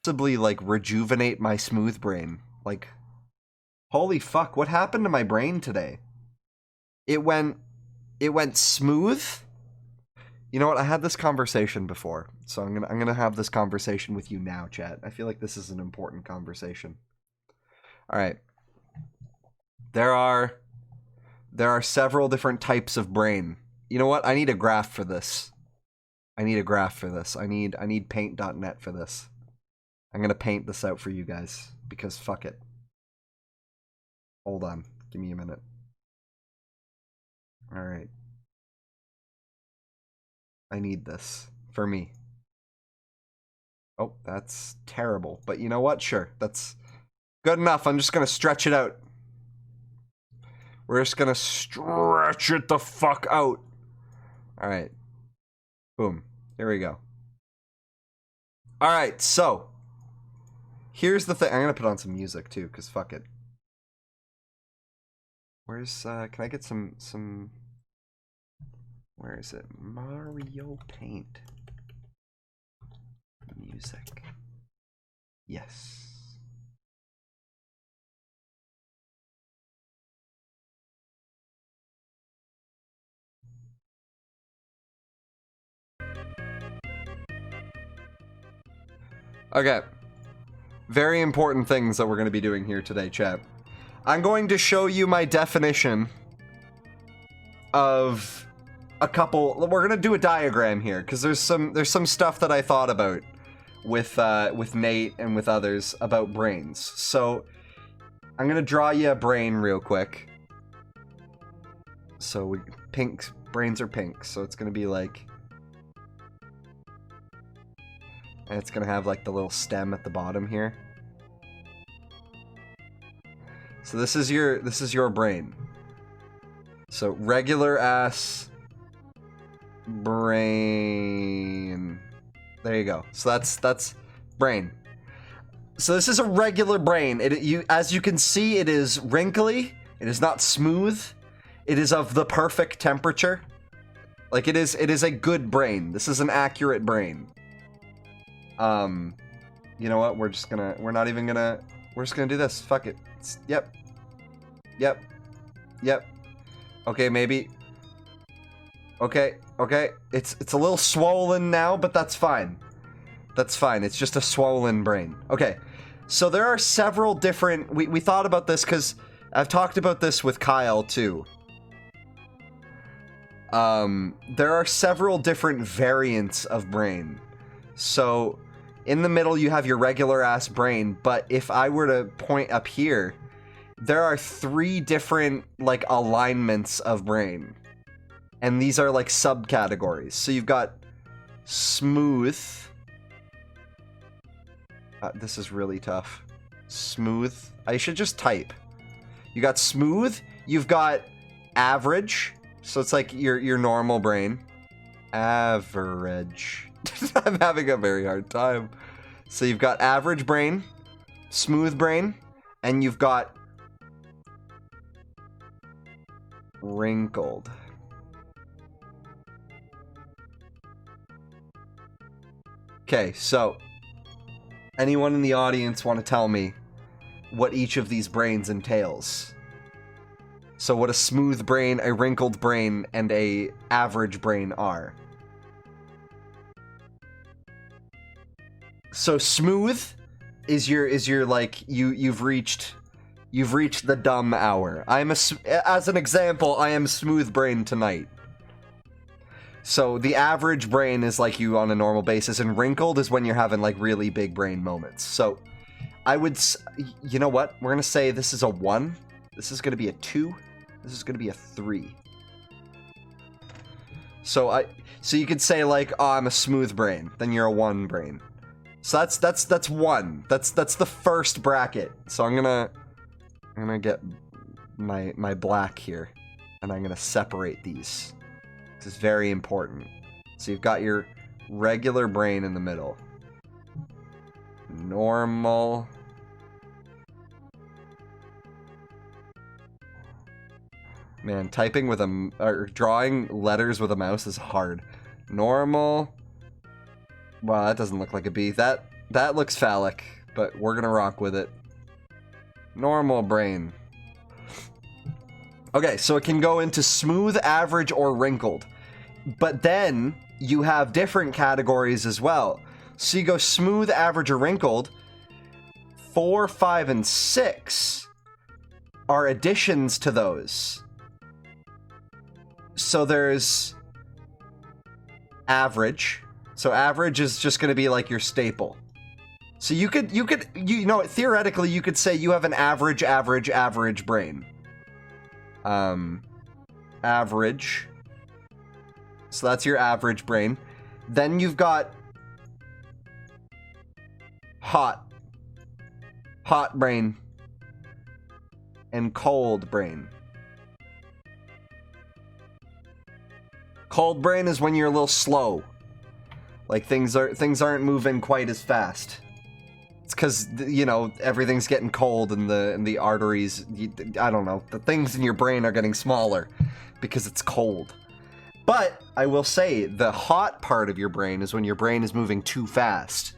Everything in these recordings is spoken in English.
possibly, like, rejuvenate my smooth brain. Like, holy fuck, what happened to my brain today? It went smooth. You know what? I had this conversation before, so I'm gonna have this conversation with you now, chat. I feel like this is an important conversation. All right. There are several different types of brain. You know what? I need a graph for this. I need paint.net for this. I'm gonna paint this out for you guys because fuck it. Hold on. Give me a minute. All right. I need this for me. Oh, that's terrible. But you know what? Sure. That's good enough. I'm just gonna stretch it out. We're just gonna stretch it the fuck out. All right. Boom. Here we go. All right. So here's the thing. I'm gonna put on some music too, cause fuck it. Where's can I get some? Where is it? Mario Paint music. Yes. Okay. Very important things that we're going to be doing here today, chat. I'm going to show you my definition of a couple. We're going to do a diagram here because there's some stuff that I thought about with Nate and with others about brains. So I'm going to draw you a brain real quick. So brains are pink, so it's going to be like, and it's going to have like the little stem at the bottom here. So this is your brain. So regular ass brain. There you go. So that's brain. So this is a regular brain. As you can see, it is wrinkly. It is not smooth. It is of the perfect temperature. Like it is a good brain. This is an accurate brain. You know what? We're just gonna do this. Fuck it. Yep. Okay, maybe. Okay. It's a little swollen now, but that's fine. That's fine. It's just a swollen brain. Okay. So there are several different. We thought about this because I've talked about this with Kyle too. There are several different variants of brain. So in the middle you have your regular ass brain, but if I were to point up here, there are 3 different like alignments of brain. And these are like subcategories. So you've got smooth. This is really tough. Smooth. I should just type. You got smooth, you've got average. So it's like your normal brain. Average. I'm having a very hard time. So you've got average brain, smooth brain, and you've got wrinkled. Okay, so anyone in the audience want to tell me what each of these brains entails? So what a smooth brain, a wrinkled brain, and a average brain are. So smooth is your like you've reached the dumb hour. As an example, I am smooth brain tonight. So the average brain is like you on a normal basis, and wrinkled is when you're having like really big brain moments. So I would, you know what? We're gonna say this is a 1. This is gonna be a 2. This is gonna be a 3. So you could say like, oh, I'm a smooth brain. Then you're a 1 brain. So that's 1. That's the first bracket. So I'm gonna get my black here, and I'm gonna separate these. This is very important. So you've got your regular brain in the middle. Normal. Man, typing with or drawing letters with a mouse is hard. Normal. Wow, that doesn't look like a B. That That looks phallic, but we're gonna rock with it. Normal brain. Okay, so it can go into smooth, average, or wrinkled. But then you have different categories as well. So you go smooth, average, or wrinkled. 4, 5, and 6 are additions to those. So there's average. So average is just going to be like your staple. So you know, theoretically, you could say you have an average brain. Average. So that's your average brain. Then you've got hot brain, and cold brain. Cold brain is when you're a little slow. Like things aren't moving quite as fast. It's because, you know, everything's getting cold and the arteries, I don't know, the things in your brain are getting smaller because it's cold. But I will say the hot part of your brain is when your brain is moving too fast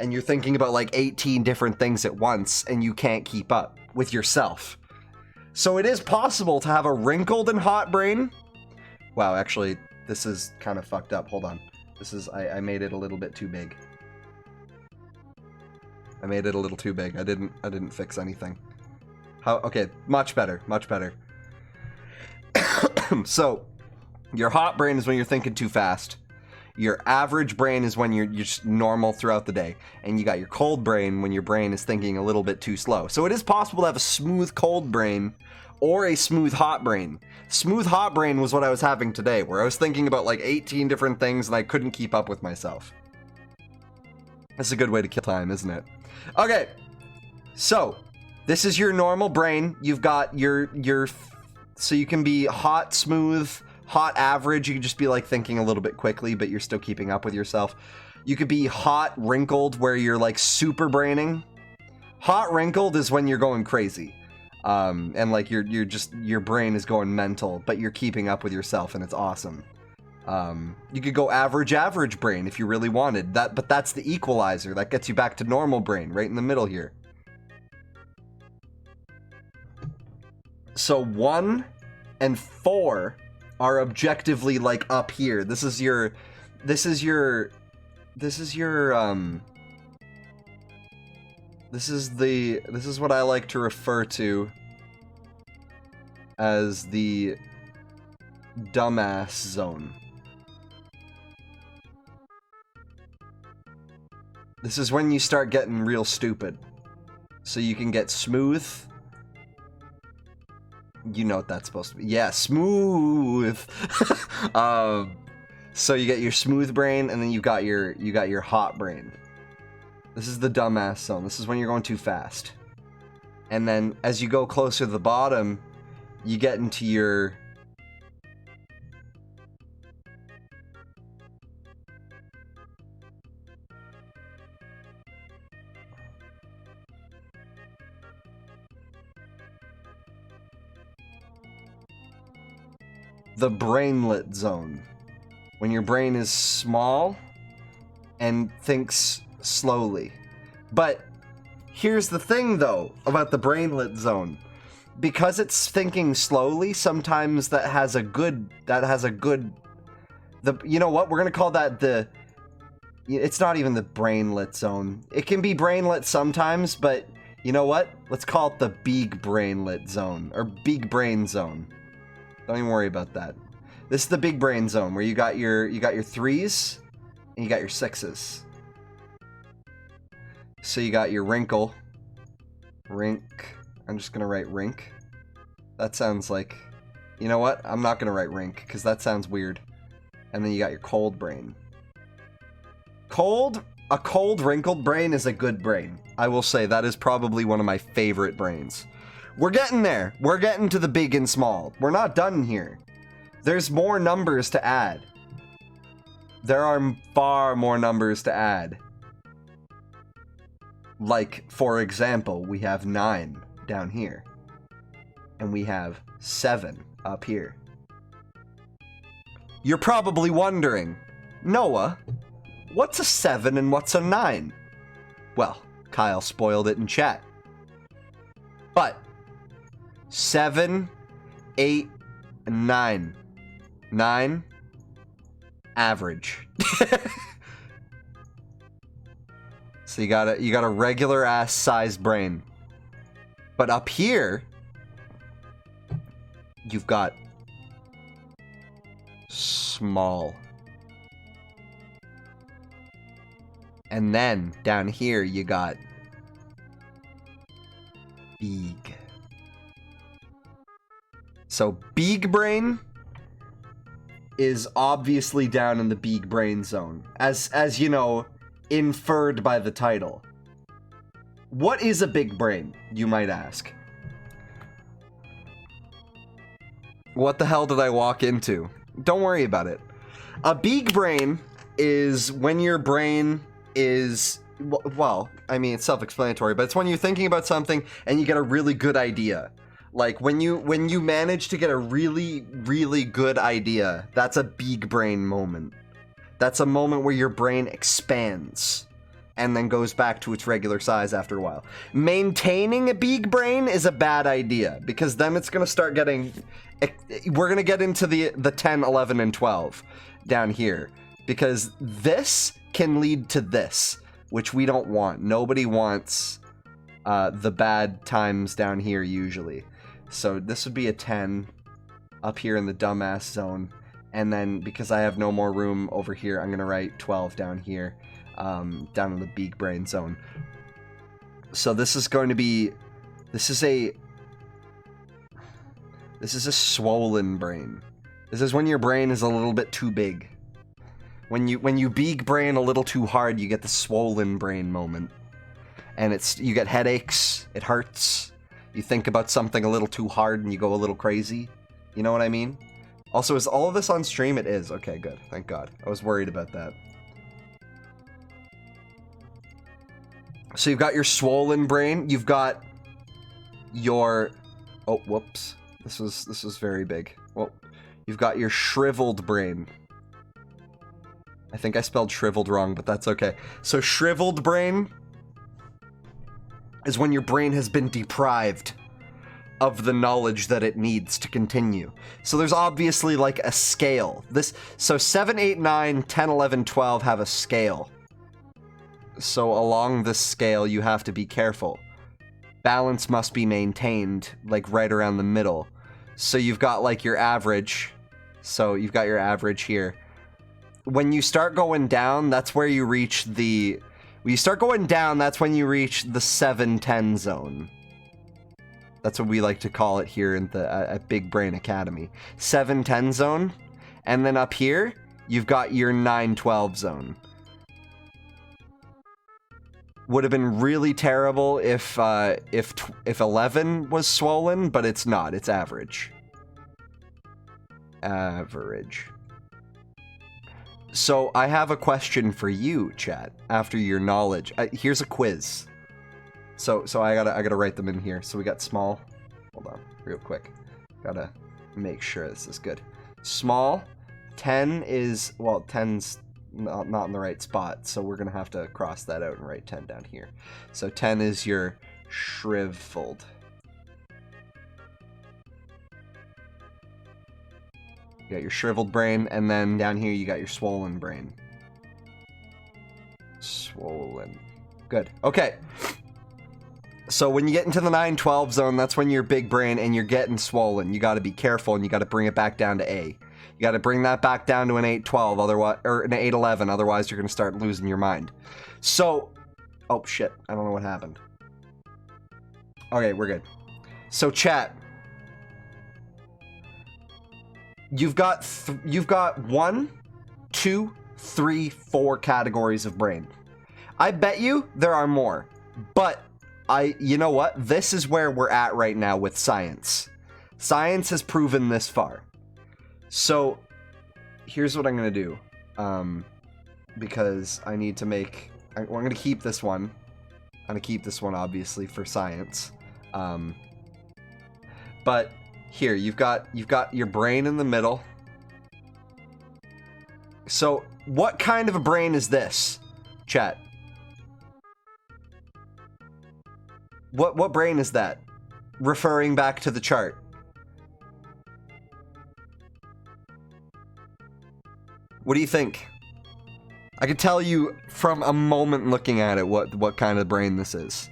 and you're thinking about like 18 different things at once and you can't keep up with yourself. So it is possible to have a wrinkled and hot brain. Wow, actually, this is kind of fucked up. Hold on. I made it a little bit too big. I made it a little too big. I didn't fix anything. Okay, much better. So, your hot brain is when you're thinking too fast. Your average brain is when you're just normal throughout the day. And you got your cold brain when your brain is thinking a little bit too slow. So it is possible to have a smooth cold brain or a smooth hot brain. Smooth hot brain was what I was having today, where I was thinking about like 18 different things and I couldn't keep up with myself. That's a good way to kill time, isn't it? Okay, so this is your normal brain. You've got your so you can be hot, smooth, hot, average. You can just be like thinking a little bit quickly, but you're still keeping up with yourself. You could be hot, wrinkled, where you're like super braining. Hot, wrinkled is when you're going crazy. And like your brain is going mental, but you're keeping up with yourself and it's awesome. You could go average brain if you really wanted that, but that's the equalizer. That gets you back to normal brain, right in the middle here. So 1 and 4 are objectively like up here. This is what I like to refer to as the dumbass zone. This is when you start getting real stupid. So you can get smooth. You know what that's supposed to be. Yeah, smooth. So you get your smooth brain, and then you got your hot brain. This is the dumbass zone. This is when you're going too fast. And then as you go closer to the bottom, you get into your the brainlet zone. When your brain is small and thinks slowly. But here's the thing though about the brainlet zone. Because it's thinking slowly, sometimes you know what? We're gonna call that it's not even the brainlet zone. It can be brainlet sometimes, but you know what? Let's call it the big brainlet zone, or big brain zone. Don't even worry about that. This is the big brain zone where you got your 3s and you got your 6s. So you got your wrinkle. Rink. I'm just gonna write rink. That sounds like... You know what? I'm not gonna write rink, because that sounds weird. And then you got your cold brain. A cold, wrinkled brain is a good brain. I will say that is probably one of my favorite brains. We're getting there. We're getting to the big and small. We're not done here. There's more numbers to add. There are far more numbers to add. Like, for example, we have 9 down here. And we have 7 up here. You're probably wondering, Noah, what's a 7 and what's a 9? Well, Kyle spoiled it in chat. But 7, 8, and 9. 9, average. So you got a regular ass sized brain. But up here, you've got small. And then down here you got big. So big brain is obviously down in the big brain zone, as you know, inferred by the title. What is a big brain, you might ask? What the hell did I walk into? Don't worry about it. A big brain is when your brain is, well, I mean, it's self-explanatory, but it's when you're thinking about something and you get a really good idea. Like when you manage to get a really, really good idea, that's a big brain moment. That's a moment where your brain expands and then goes back to its regular size after a while. Maintaining a big brain is a bad idea, because then it's going to start getting... We're going to get into the 10, 11, and 12 down here, because this can lead to this, which we don't want. Nobody wants the bad times down here usually. So this would be a 10 up here in the dumbass zone. And then, because I have no more room over here, I'm going to write 12 down here, down in the big brain zone. So this is going to be... This is a swollen brain. This is when your brain is a little bit too big. When you big brain a little too hard, you get the swollen brain moment. And you get headaches, it hurts. You think about something a little too hard and you go a little crazy. You know what I mean? Also, is all of this on stream? It is. Okay, good. Thank God. I was worried about that. So you've got your swollen brain. You've got your... Oh, whoops. This was very big. Well, you've got your shriveled brain. I think I spelled shriveled wrong, but that's okay. So shriveled brain is when your brain has been deprived of the knowledge that it needs to continue. So there's obviously like a scale. So 7, 8, 9, 10, 11, 12 have a scale. So along this scale, you have to be careful. Balance must be maintained, like right around the middle. So you've got like your average. So you've got your average here. When you start going down, that's where you reach the... When you start going down, that's when you reach the 7-10 zone. That's what we like to call it here in the at Big Brain Academy. 7-10 zone. And then up here, you've got your 9-12 zone. Would have been really terrible if 11 was swollen, but it's not. It's average. Average. So I have a question for you, chat. After your knowledge, here's a quiz. So I gotta write them in here. So we got small. Hold on, real quick. Gotta make sure this is good. Small. 10 is, well, 10's not in the right spot, so we're gonna have to cross that out and write 10 down here. So 10 is your shriveled. You got your shriveled brain, and then down here you got your swollen brain. Swollen. Good. Okay. So when you get into the 9-12 zone, that's when you're big brain and you're getting swollen. You got to be careful, and you got to bring it back down to A. You got to bring that back down to an 8-12, otherwise, or an 8-11, otherwise you're going to start losing your mind. So, oh shit, I don't know what happened. Okay, we're good. So chat, you've got 1, 2, 3, 4 categories of brain. I bet you there are more, but you know what? This is where we're at right now with science. Science has proven this far. So here's what I'm gonna do, because I need to make. I'm gonna keep this one. I'm gonna keep this one obviously for science. But here you've got your brain in the middle. So what kind of a brain is this, chat? What brain is that? Referring back to the chart. What do you think? I could tell you from a moment looking at it what kind of brain this is.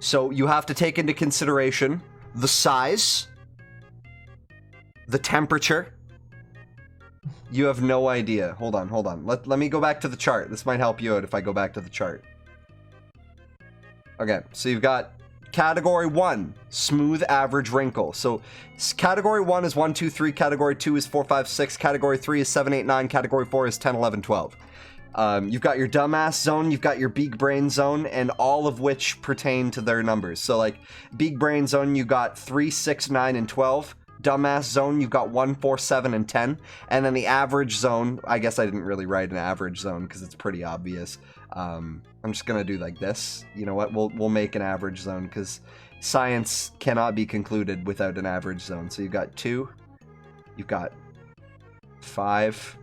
So you have to take into consideration the size, the temperature. You have no idea. Hold on. Let me go back to the chart. This might help you out if I go back to the chart. Okay, so you've got category 1, smooth average wrinkle. So category 1 is 1, 2, 3, category 2 is 4, 5, 6, category 3 is 7, 8, 9, category 4 is 10, 11, 12. You've got your dumbass zone, you've got your big brain zone, and all of which pertain to their numbers. So like big brain zone, you got 3, 6, 9, and 12. Dumbass zone, you've got 1, 4, 7, and 10. And then the average zone, I guess I didn't really write an average zone because it's pretty obvious. I'm just gonna do like this. You know what? We'll make an average zone because science cannot be concluded without an average zone. So you've got 2, you've got 5,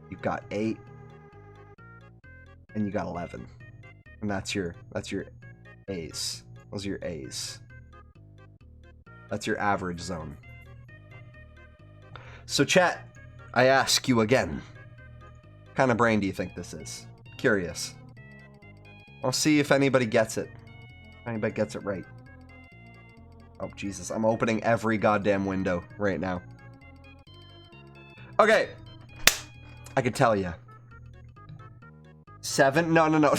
you've got 8, and you got 11. And that's your A's. Those are your A's. That's your average zone. So chat, I ask you again, what kind of brain do you think this is? Curious. I'll see if anybody gets it. Anybody gets it right. Oh, Jesus. I'm opening every goddamn window right now. Okay. I can tell you. 7? No.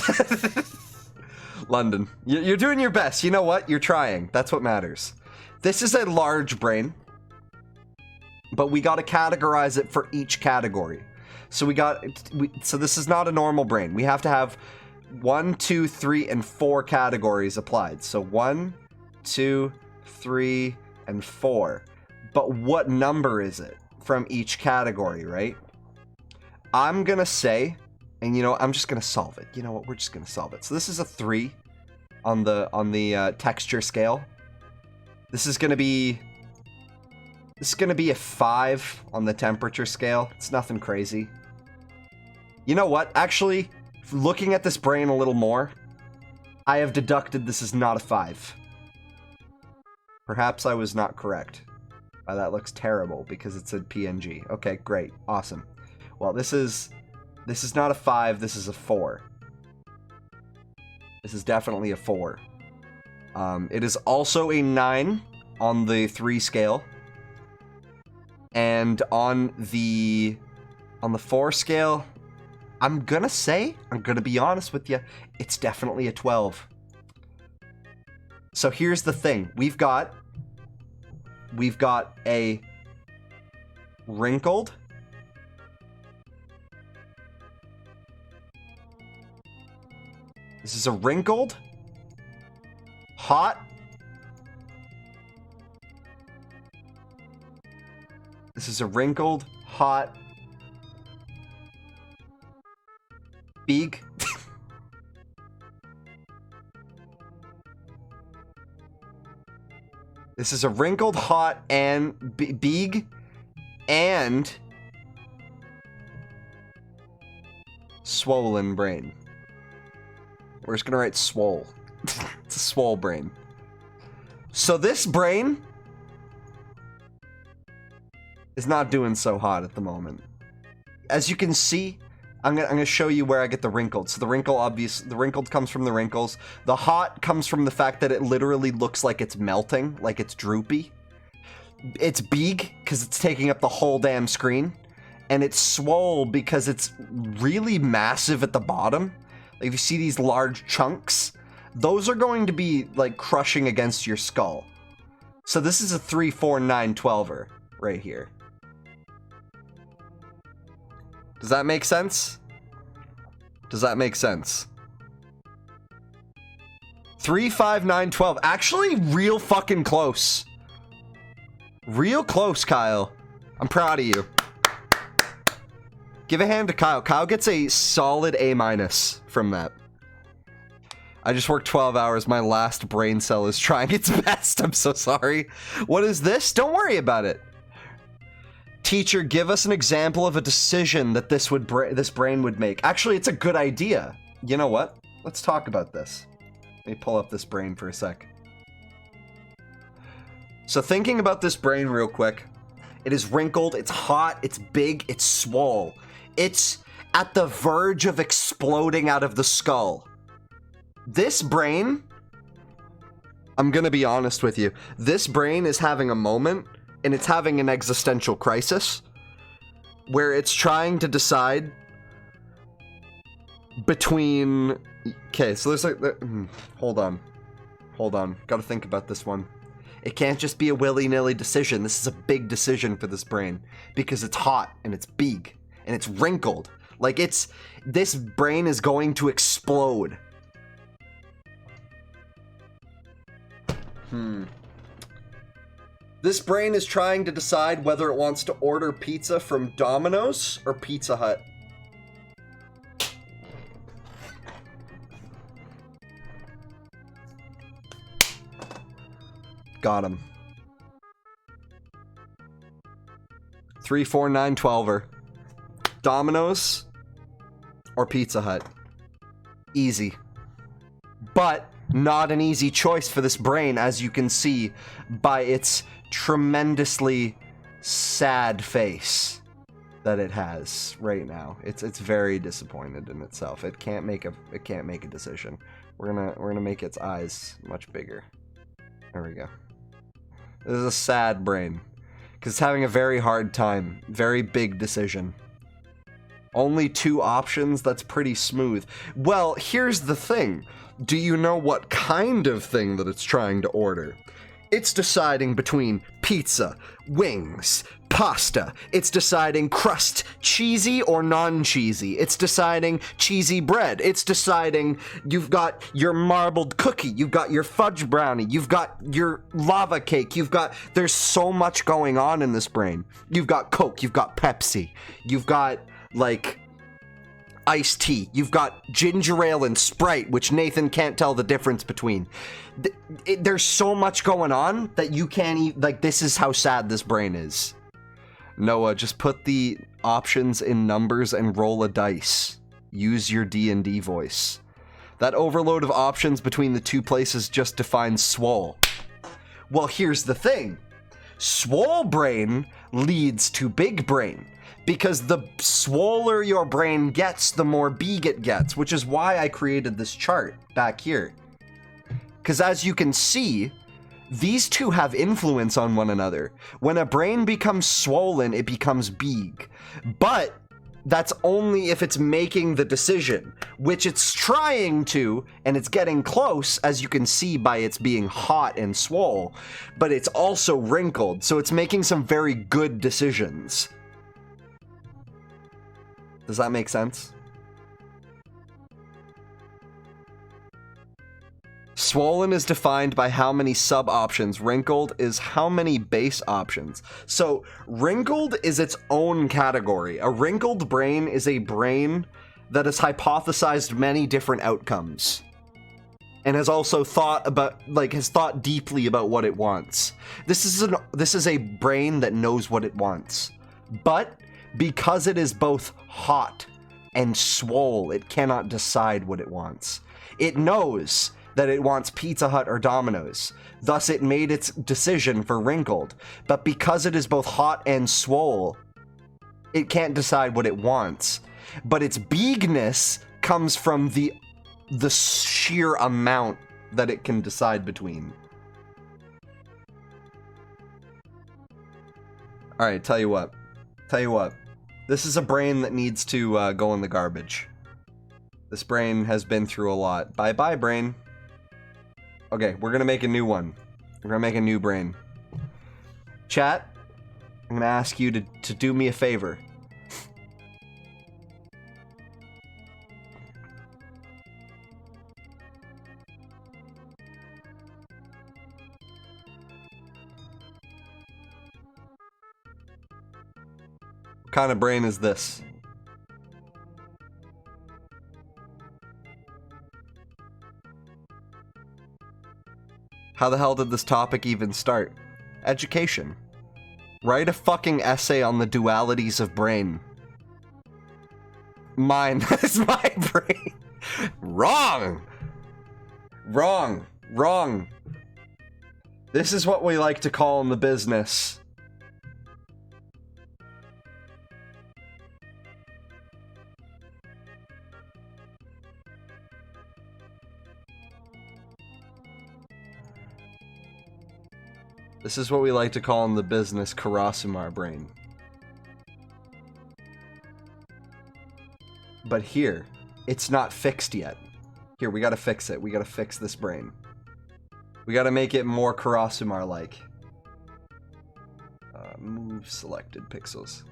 London. You're doing your best. You know what? You're trying. That's what matters. This is a large brain. But we got to categorize it for each category. So so this is not a normal brain. We have to have 1, 2, 3, and 4 categories applied. So 1, 2, 3, and 4. But what number is it from each category, right? I'm going to say, and you know, I'm just going to solve it. You know what? We're just going to solve it. So this is a 3 on the texture scale. This is going to be a 5 on the temperature scale. It's nothing crazy. You know what? Actually, looking at this brain a little more, I have deducted this is not a 5. Perhaps I was not correct. That looks terrible because it's a PNG. Okay, great. Awesome. Well, this is not a 5, this is a 4. This is definitely a 4. It is also a 9 on the 3 scale. And on the 4 scale, I'm gonna be honest with you, it's definitely a 12. So here's the thing. We've got a wrinkled, this is a wrinkled, hot, this is a wrinkled, hot, big. This is a wrinkled, hot, and big, and swollen brain. We're just gonna write swole. It's a swole brain. So this brain is not doing so hot at the moment. As you can see, I'm gonna show you where I get the wrinkled. So the wrinkled comes from the wrinkles. The hot comes from the fact that it literally looks like it's melting, like it's droopy. It's big because it's taking up the whole damn screen. And it's swole because it's really massive at the bottom. Like if you see these large chunks, those are going to be like crushing against your skull. So this is a 3, 4, 9, 12er right here. Does that make sense? Does that make sense? 3, 5, 9, 12. Actually, real fucking close. Real close, Kyle. I'm proud of you. Give a hand to Kyle. Kyle gets a solid A- from that. I just worked 12 hours. My last brain cell is trying its best. I'm so sorry. What is this? Don't worry about it. Teacher, give us an example of a decision that this brain would make. Actually, it's a good idea. You know what? Let's talk about this. Let me pull up this brain for a sec. So thinking about this brain real quick, it is wrinkled, it's hot, it's big, it's swole. It's at the verge of exploding out of the skull. This brain, I'm gonna be honest with you, this brain is having a moment, and it's having an existential crisis, where it's trying to decide between... Okay, so there's like... Hold on. Gotta think about this one. It can't just be a willy-nilly decision. This is a big decision for this brain, because it's hot, and it's big, and it's wrinkled. Like, this brain is going to explode. This brain is trying to decide whether it wants to order pizza from Domino's or Pizza Hut. Got him. 3, 4, 9, 12er. Domino's or Pizza Hut. Easy. But not an easy choice for this brain, as you can see by its tremendously sad face that it has right now. It's very disappointed in itself. It can't make a decision. We're gonna make its eyes much bigger. There we go. This is a sad brain, because it's having a very hard time. Very big decision. Only 2 options, that's pretty smooth. Well, here's the thing. Do you know what kind of thing that it's trying to order? It's deciding between pizza, wings, pasta. It's deciding crust, cheesy or non-cheesy. It's deciding cheesy bread. It's deciding you've got your marbled cookie. You've got your fudge brownie. You've got your lava cake. There's so much going on in this brain. You've got Coke. You've got Pepsi. You've got, like, iced tea. You've got ginger ale and Sprite, which Nathan can't tell the difference between. There's so much going on that you can't even, like, this is how sad this brain is. Noah, just put the options in numbers and roll a dice. Use your D&D voice. That overload of options between the 2 places just defines swole. Well, here's the thing. Swole brain leads to big brain. Because the swoller your brain gets, the more big it gets, which is why I created this chart back here. Because as you can see, these 2 have influence on one another. When a brain becomes swollen, it becomes big. But that's only if it's making the decision, which it's trying to, and it's getting close, as you can see by its being hot and swole, but it's also wrinkled, so it's making some very good decisions. Does that make sense? Swollen is defined by how many sub-options. Wrinkled is how many base options. So, wrinkled is its own category. A wrinkled brain is a brain that has hypothesized many different outcomes. And has also thought deeply about what it wants. This is a brain that knows what it wants. But because it is both hot and swole, it cannot decide what it wants. It knows that it wants Pizza Hut or Domino's. Thus, it made its decision for wrinkled. But because it is both hot and swole, it can't decide what it wants. But its bigness comes from the sheer amount that it can decide between. Alright, tell you what. This is a brain that needs to go in the garbage. This brain has been through a lot. Bye-bye, brain. Okay, we're gonna make a new one. We're gonna make a new brain. Chat, I'm gonna ask you to do me a favor. What kind of brain is this? How the hell did this topic even start? Education. Write a fucking essay on the dualities of brain. Mine. That's my brain. Wrong! Wrong. Wrong. This is what we like to call in the business. This is what we like to call in the business Karasumar brain. But here, it's not fixed yet. Here, we gotta fix it. We gotta fix this brain. We gotta make it more Karasumar-like. Move selected pixels.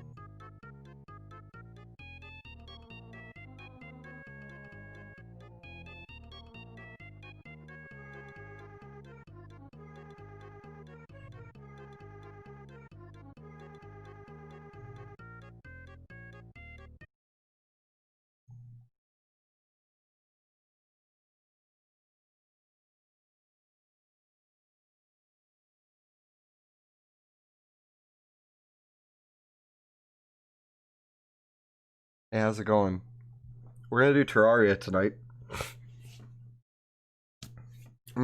Hey, how's it going? We're gonna do Terraria tonight.